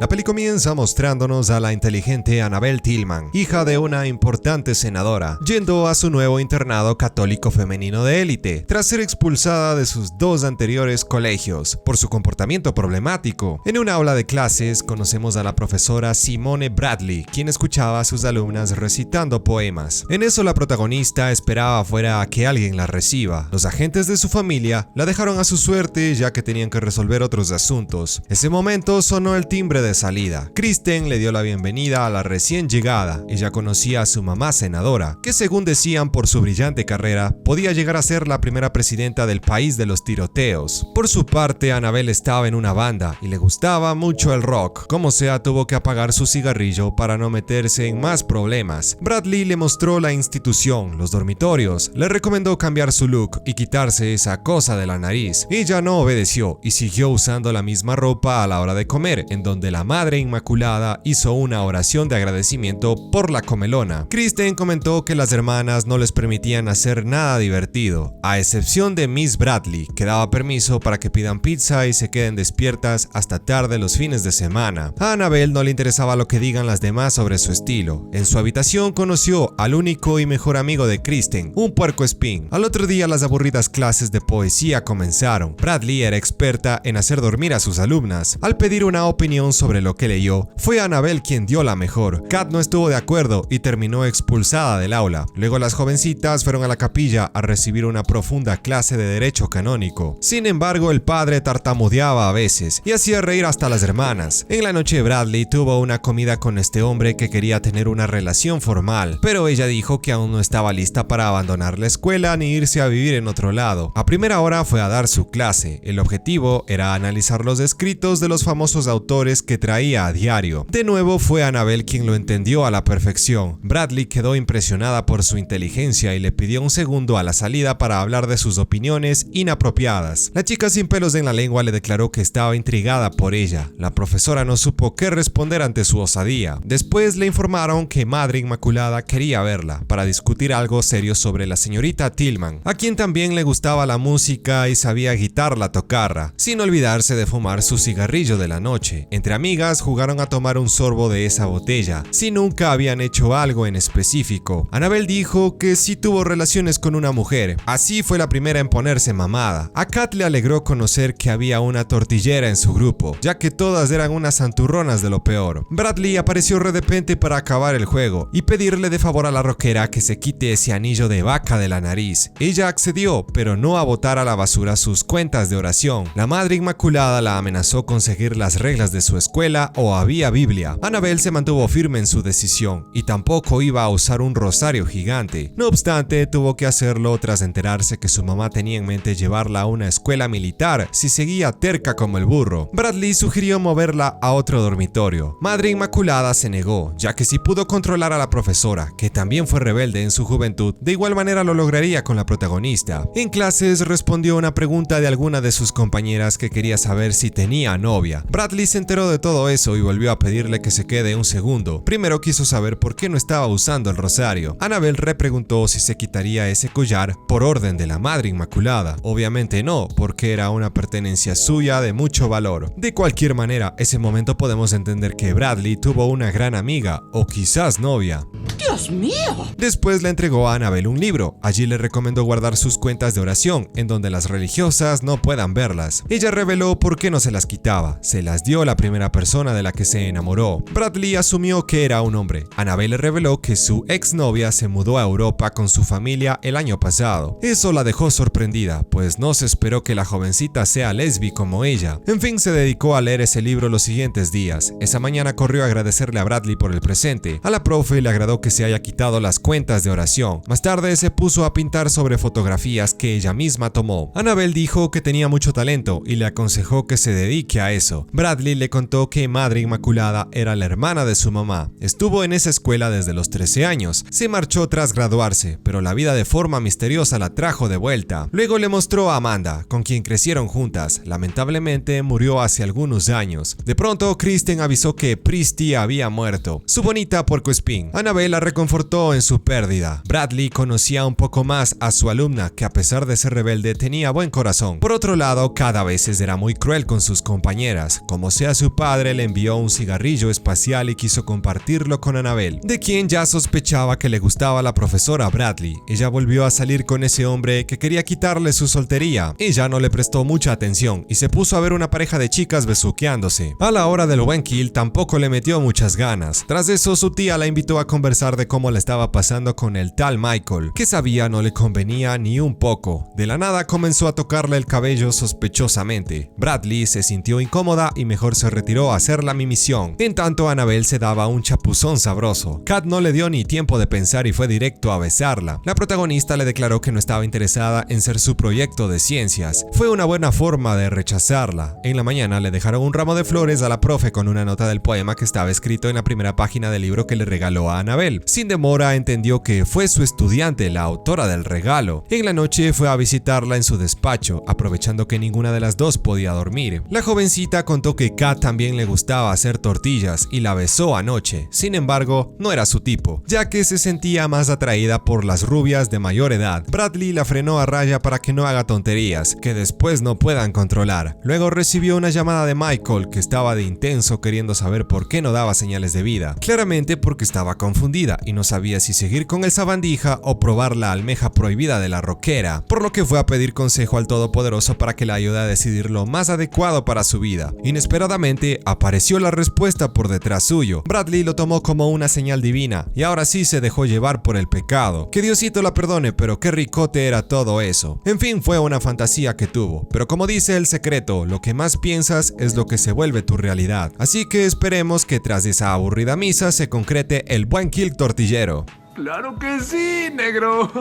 La peli comienza mostrándonos a la inteligente Annabelle Tillman, hija de una importante senadora, yendo a su nuevo internado católico femenino de élite, tras ser expulsada de sus dos anteriores colegios por su comportamiento problemático. En una aula de clases conocemos a la profesora Simone Bradley, quien escuchaba a sus alumnas recitando poemas. En eso la protagonista esperaba afuera a que alguien la reciba. Los agentes de su familia la dejaron a su suerte ya que tenían que resolver otros asuntos. Ese momento sonó el timbre de salida. Kristen le dio la bienvenida a la recién llegada. Ella conocía a su mamá senadora, que según decían por su brillante carrera, podía llegar a ser la primera presidenta del país de los tiroteos. Por su parte, Annabelle estaba en una banda y le gustaba mucho el rock. Como sea, tuvo que apagar su cigarrillo para no meterse en más problemas. Bradley le mostró la institución, los dormitorios, le recomendó cambiar su look y quitarse esa cosa de la nariz. Ella no obedeció y siguió usando la misma ropa a la hora de comer, en donde la Madre Inmaculada hizo una oración de agradecimiento por la comelona. Kristen comentó que las hermanas no les permitían hacer nada divertido, a excepción de Miss Bradley, que daba permiso para que pidan pizza y se queden despiertas hasta tarde los fines de semana. A Annabelle no le interesaba lo que digan las demás sobre su estilo. En su habitación conoció al único y mejor amigo de Kristen, un puercoespín. Al otro día las aburridas clases de poesía comenzaron. Bradley era experta en hacer dormir a sus alumnas. Al pedir una opinión sobre lo que leyó, fue Annabelle quien dio la mejor. Kat no estuvo de acuerdo y terminó expulsada del aula. Luego las jovencitas fueron a la capilla a recibir una profunda clase de derecho canónico. Sin embargo, el padre tartamudeaba a veces y hacía reír hasta las hermanas. En la noche Bradley tuvo una comida con este hombre que quería tener una relación formal, pero ella dijo que aún no estaba lista para abandonar la escuela ni irse a vivir en otro lado. A primera hora fue a dar su clase. El objetivo era analizar los escritos de los famosos autores que traía a diario. De nuevo fue Annabelle quien lo entendió a la perfección. Bradley quedó impresionada por su inteligencia y le pidió un segundo a la salida para hablar de sus opiniones inapropiadas. La chica sin pelos en la lengua le declaró que estaba intrigada por ella. La profesora no supo qué responder ante su osadía. Después le informaron que Madre Inmaculada quería verla para discutir algo serio sobre la señorita Tillman, a quien también le gustaba la música y sabía guitarra tocarra, sin olvidarse de fumar su cigarrillo de la noche. Entre amigas jugaron a tomar un sorbo de esa botella, si nunca habían hecho algo en específico. Annabelle dijo que sí tuvo relaciones con una mujer, así fue la primera en ponerse mamada. A Kat le alegró conocer que había una tortillera en su grupo, ya que todas eran unas santurronas de lo peor. Bradley apareció de repente para acabar el juego y pedirle de favor a la rockera que se quite ese anillo de vaca de la nariz. Ella accedió, pero no a botar a la basura sus cuentas de oración. La Madre Inmaculada la amenazó con seguir las reglas de su escuela o había Biblia. Annabelle se mantuvo firme en su decisión y tampoco iba a usar un rosario gigante. No obstante, tuvo que hacerlo tras enterarse que su mamá tenía en mente llevarla a una escuela militar si seguía terca como el burro. Bradley sugirió moverla a otro dormitorio. Madre Inmaculada se negó, ya que si pudo controlar a la profesora, que también fue rebelde en su juventud, de igual manera lo lograría con la protagonista. En clases respondió una pregunta de alguna de sus compañeras que quería saber si tenía novia. Bradley se enteró de todo eso y volvió a pedirle que se quede un segundo. Primero quiso saber por qué no estaba usando el rosario. Annabelle repreguntó si se quitaría ese collar por orden de la Madre Inmaculada. Obviamente no, porque era una pertenencia suya de mucho valor. De cualquier manera, ese momento podemos entender que Bradley tuvo una gran amiga, o quizás novia. ¡Dios mío! Después le entregó a Annabelle un libro. Allí le recomendó guardar sus cuentas de oración, en donde las religiosas no puedan verlas. Ella reveló por qué no se las quitaba. Se las dio la primera persona de la que se enamoró. Bradley asumió que era un hombre. Annabelle le reveló que su exnovia se mudó a Europa con su familia el año pasado. Eso la dejó sorprendida, pues no se esperó que la jovencita sea lesbi como ella. En fin, se dedicó a leer ese libro los siguientes días. Esa mañana corrió a agradecerle a Bradley por el presente. A la profe le agradó que se haya quitado las cuentas de oración. Más tarde se puso a pintar sobre fotografías que ella misma tomó. Annabelle dijo que tenía mucho talento y le aconsejó que se dedique a eso. Bradley le contó que Madre Inmaculada era la hermana de su mamá. Estuvo en esa escuela desde los 13 años. Se marchó tras graduarse, pero la vida de forma misteriosa la trajo de vuelta. Luego le mostró a Amanda, con quien crecieron juntas. Lamentablemente murió hace algunos años. De pronto, Kristen avisó que Pristy había muerto, su bonita puercoespín. Annabelle reconfortó en su pérdida. Bradley conocía un poco más a su alumna, que a pesar de ser rebelde tenía buen corazón. Por otro lado, cada vez era muy cruel con sus compañeras. Como sea su padre, le envió un cigarrillo espacial y quiso compartirlo con Annabelle, de quien ya sospechaba que le gustaba la profesora Bradley. Ella volvió a salir con ese hombre que quería quitarle su soltería. Ella no le prestó mucha atención y se puso a ver una pareja de chicas besuqueándose. A la hora del buen kill tampoco le metió muchas ganas. Tras eso, su tía la invitó a conversar de cómo le estaba pasando con el tal Michael, que sabía no le convenía ni un poco. De la nada comenzó a tocarle el cabello sospechosamente. Bradley se sintió incómoda y mejor se retiró a hacer la misión. En tanto, Annabelle se daba un chapuzón sabroso. Kat no le dio ni tiempo de pensar y fue directo a besarla. La protagonista le declaró que no estaba interesada en ser su proyecto de ciencias. Fue una buena forma de rechazarla. En la mañana le dejaron un ramo de flores a la profe con una nota del poema que estaba escrito en la primera página del libro que le regaló a Annabelle. Sin demora entendió que fue su estudiante la autora del regalo. En la noche fue a visitarla en su despacho, aprovechando que ninguna de las dos podía dormir. La jovencita contó que Kat también le gustaba hacer tortillas y la besó anoche. Sin embargo, no era su tipo, ya que se sentía más atraída por las rubias de mayor edad. Bradley la frenó a raya para que no haga tonterías, que después no puedan controlar. Luego recibió una llamada de Michael, que estaba de intenso queriendo saber por qué no daba señales de vida. Claramente porque estaba confundida y no sabía si seguir con el sabandija o probar la almeja prohibida de la roquera, por lo que fue a pedir consejo al Todopoderoso para que la ayude a decidir lo más adecuado para su vida. Inesperadamente apareció la respuesta por detrás suyo. Bradley lo tomó como una señal divina y ahora sí se dejó llevar por el pecado. Que Diosito la perdone, pero qué ricote era todo eso. En fin, fue una fantasía que tuvo, pero como dice el secreto, lo que más piensas es lo que se vuelve tu realidad. Así que esperemos que tras esa aburrida misa se concrete el buen kill tortillero. ¡Claro que sí, negro!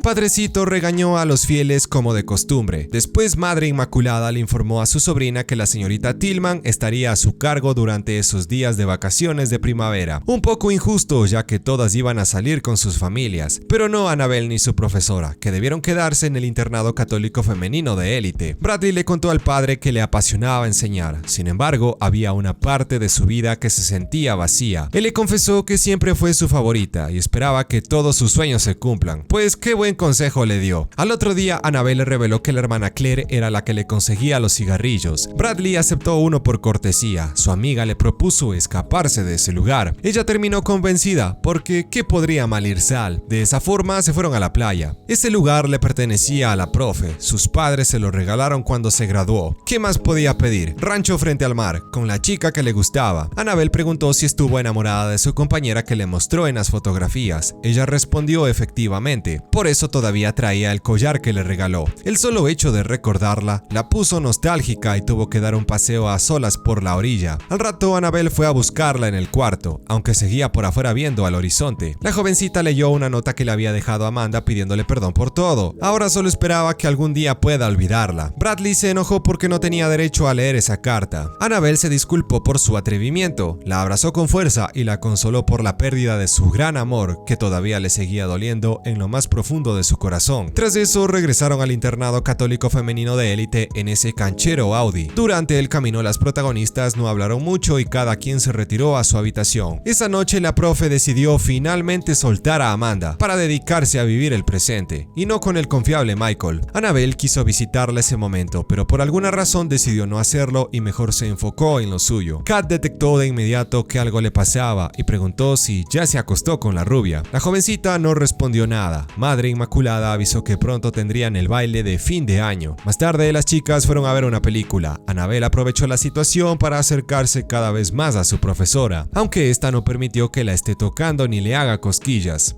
Padrecito regañó a los fieles como de costumbre. Después, Madre Inmaculada le informó a su sobrina que la señorita Tillman estaría a su cargo durante esos días de vacaciones de primavera. Un poco injusto, ya que todas iban a salir con sus familias, pero no Annabelle ni su profesora, que debieron quedarse en el internado católico femenino de élite. Bradley le contó al padre que le apasionaba enseñar. Sin embargo, había una parte de su vida que se sentía vacía. Él le confesó que siempre fue su favorita y esperaba que todos sus sueños se cumplan. Pues qué buen consejo le dio. Al otro día, Annabelle le reveló que la hermana Claire era la que le conseguía los cigarrillos. Bradley aceptó uno por cortesía. Su amiga le propuso escaparse de ese lugar. Ella terminó convencida, porque ¿qué podría mal ir Sal? De esa forma se fueron a la playa. Ese lugar le pertenecía a la profe. Sus padres se lo regalaron cuando se graduó. ¿Qué más podía pedir? Rancho frente al mar, con la chica que le gustaba. Annabelle preguntó si estuvo enamorada de su compañera que le mostró en las fotografías. Ella respondió efectivamente, por eso todavía traía el collar que le regaló. El solo hecho de recordarla la puso nostálgica y tuvo que dar un paseo a solas por la orilla. Al rato, Annabelle fue a buscarla en el cuarto, aunque seguía por afuera viendo al horizonte. La jovencita leyó una nota que le había dejado Amanda pidiéndole perdón por todo. Ahora solo esperaba que algún día pueda olvidarla. Bradley se enojó porque no tenía derecho a leer esa carta. Annabelle se disculpó por su atrevimiento, la abrazó con fuerza y la consoló por la pérdida de su gran amor, que todavía le seguía doliendo en lo más profundo de su corazón. Tras eso, regresaron al internado católico femenino de élite en ese canchero Audi. Durante el camino, las protagonistas no hablaron mucho y cada quien se retiró a su habitación. Esa noche, la profe decidió finalmente soltar a Amanda para dedicarse a vivir el presente, y no con el confiable Michael. Annabelle quiso visitarla ese momento, pero por alguna razón decidió no hacerlo y mejor se enfocó en lo suyo. Kat detectó de inmediato que algo le pasaba y preguntó si ya se acostó con la rubia. La jovencita no respondió nada. Madre Inmaculada avisó que pronto tendrían el baile de fin de año. Más tarde, las chicas fueron a ver una película. Annabelle aprovechó la situación para acercarse cada vez más a su profesora, aunque esta no permitió que la esté tocando ni le haga cosquillas.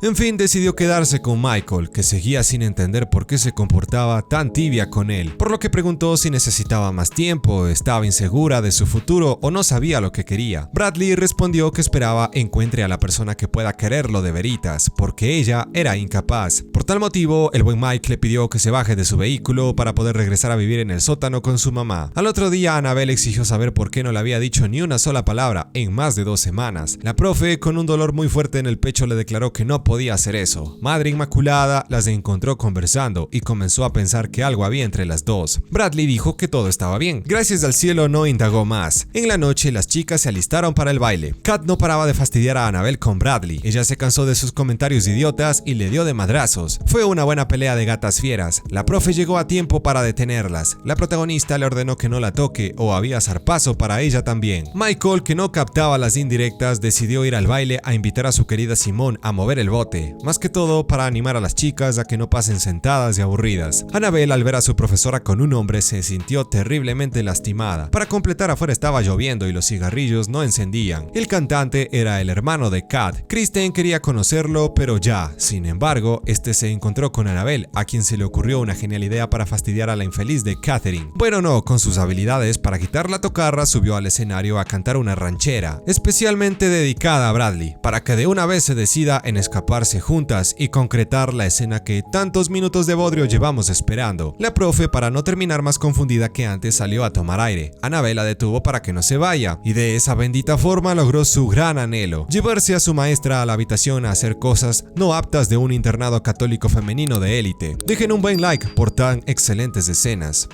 En fin, decidió quedarse con Michael, que seguía sin entender por qué se comportaba tan tibia con él, por lo que preguntó si necesitaba más tiempo, estaba insegura de su futuro o no sabía lo que quería. Bradley respondió que esperaba encuentre a la persona que pueda quererlo de veritas, porque que ella era incapaz. Por tal motivo, el buen Mike le pidió que se baje de su vehículo para poder regresar a vivir en el sótano con su mamá. Al otro día, Annabelle exigió saber por qué no le había dicho ni una sola palabra en más de 2 semanas. La profe, con un dolor muy fuerte en el pecho, le declaró que no podía hacer eso. Madre Inmaculada las encontró conversando y comenzó a pensar que algo había entre las dos. Bradley dijo que todo estaba bien. Gracias al cielo no indagó más. En la noche, las chicas se alistaron para el baile. Kat no paraba de fastidiar a Annabelle con Bradley. Ella se cansó de sus comentarios idiotas y le dio de madrazos. Fue una buena pelea de gatas fieras. La profe llegó a tiempo para detenerlas. La protagonista le ordenó que no la toque o había zarpazo para ella también. Michael, que no captaba las indirectas, decidió ir al baile a invitar a su querida Simone a mover el bote, más que todo para animar a las chicas a que no pasen sentadas y aburridas. Annabelle, al ver a su profesora con un hombre, se sintió terriblemente lastimada. Para completar, afuera estaba lloviendo y los cigarrillos no encendían. El cantante era el hermano de Kat. Kristen quería conocerlo, pero ya. Sin embargo, este se encontró con Annabelle, a quien se le ocurrió una genial idea para fastidiar a la infeliz de Catherine. Bueno, no, con sus habilidades para quitar la tocarra, subió al escenario a cantar una ranchera, especialmente dedicada a Bradley, para que de una vez se decida en escaparse juntas y concretar la escena que tantos minutos de bodrio llevamos esperando. La profe, para no terminar más confundida que antes, salió a tomar aire. Annabelle la detuvo para que no se vaya, y de esa bendita forma logró su gran anhelo: llevarse a su maestra a la habitación a hacer cosas no aptas de un internado católico femenino de élite. Dejen un buen like por tan excelentes escenas.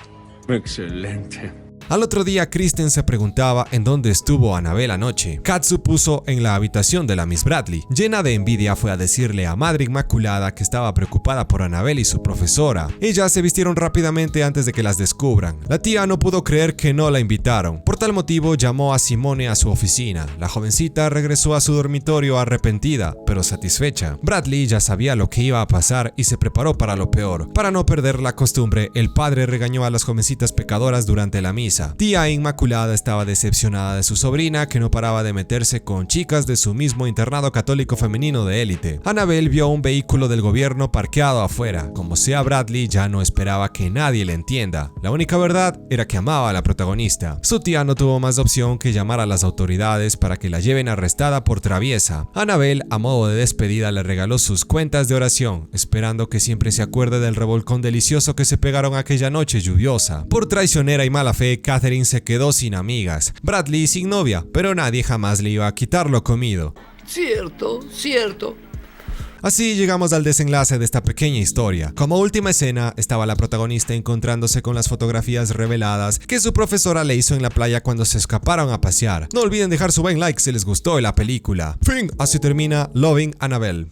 Excelente. Al otro día, Kristen se preguntaba en dónde estuvo Annabelle anoche. Kat supuso en la habitación de la Miss Bradley. Llena de envidia, fue a decirle a Madre Inmaculada que estaba preocupada por Annabelle y su profesora. Ellas se vistieron rápidamente antes de que las descubran. La tía no pudo creer que no la invitaron. Por tal motivo, llamó a Simone a su oficina. La jovencita regresó a su dormitorio arrepentida, pero satisfecha. Bradley ya sabía lo que iba a pasar y se preparó para lo peor. Para no perder la costumbre, el padre regañó a las jovencitas pecadoras durante la misa. Tía Inmaculada estaba decepcionada de su sobrina, que no paraba de meterse con chicas de su mismo internado católico femenino de élite. Annabelle vio un vehículo del gobierno parqueado afuera. Como sea Bradley, ya no esperaba que nadie le entienda. La única verdad era que amaba a la protagonista. Su tía no tuvo más opción que llamar a las autoridades para que la lleven arrestada por traviesa. Annabelle, a modo de despedida, le regaló sus cuentas de oración, esperando que siempre se acuerde del revolcón delicioso que se pegaron aquella noche lluviosa. Por traicionera y mala fe, Catherine se quedó sin amigas, Bradley sin novia, pero nadie jamás le iba a quitar lo comido. Cierto. Así llegamos al desenlace de esta pequeña historia. Como última escena, estaba la protagonista encontrándose con las fotografías reveladas que su profesora le hizo en la playa cuando se escaparon a pasear. No olviden dejar su buen like si les gustó la película. Fin. Así termina Loving Annabelle.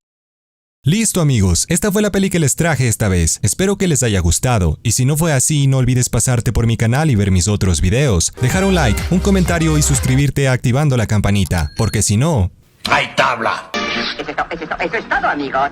Listo amigos, esta fue la peli que les traje esta vez. Espero que les haya gustado, y si no fue así, no olvides pasarte por mi canal y ver mis otros videos. Dejar un like, un comentario y suscribirte activando la campanita, porque si no... ¡Hay tabla! Eso es todo, amigos.